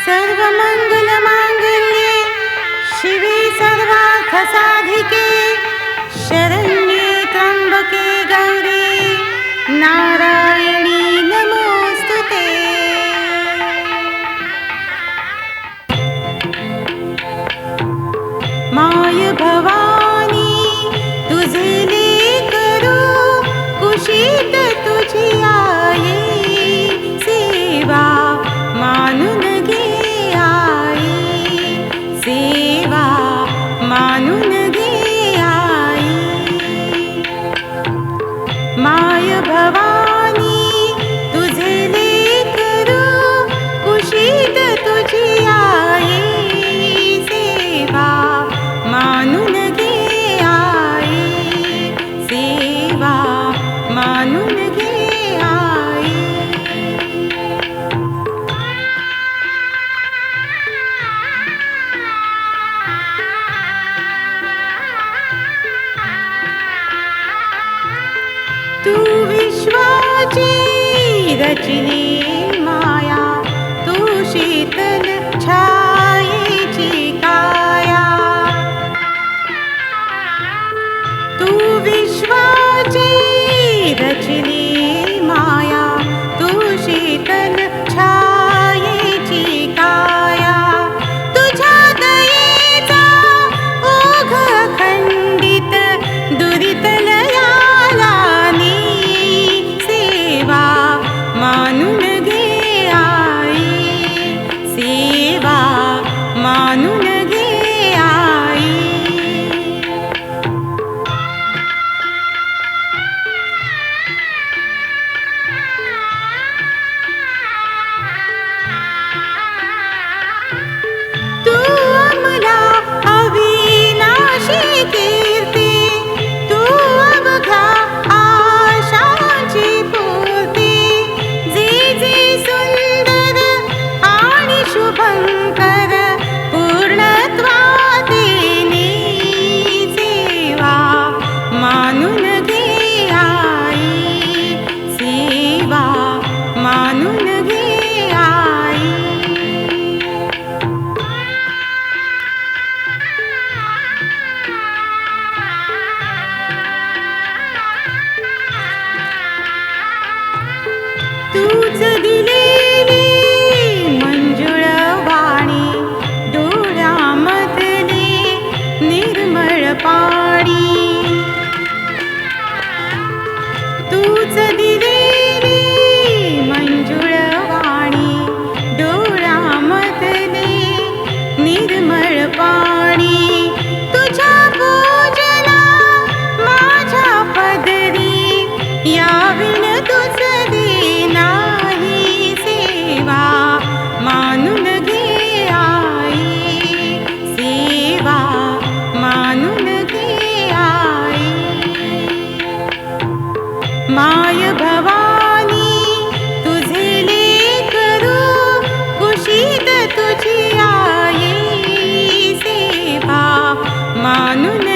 सर्वमंगलमांगल्ये शिवे सर्वार्थसाधिके शरण्ये त्र्यंबके गौरी नारायणी नमोस्तुते। माय भवानी तुझे लेकरू कुशीत तुझी आई सेवा मानून घे आई सेवा मानून घे आई। माय भवानी तुझे लेकरू कुशीत तुझी आई सेवा मानून घे आई सेवा मानून घे आई। तू विश्वाची रचली माया तू शीतल छायेची काया। तू विश्वाची रचली माया तू शीतल छायेची काया। तुझ्या दयेचा ओघ खंडित दुरितलयाला नी सेवा मानून घे आई सेवा मानून घे आई। तू अमला अविनाशी कीर्ती तू अवघा आशांची पूर्ती। जे जे सुंदर आणि शुभंकर पूर्णत्वादिनी सेवा मानून घे आई सेवा मानून घे आई। तूच दिलेली मंजुळ वाणी डोळ्यामधले निर्मळ पाणी। तूच दिलेली मंजुळ वाणी डोळ्यामधले निर्मळ पाणी। तुझ्या पूजना माझ्या पदरी याविण दुसरी नाही सेवा मानून घे आई सेवा मानून घे आई। माय भवानी तुझे लेकरू कुशीत तुझी आई सेवा मानून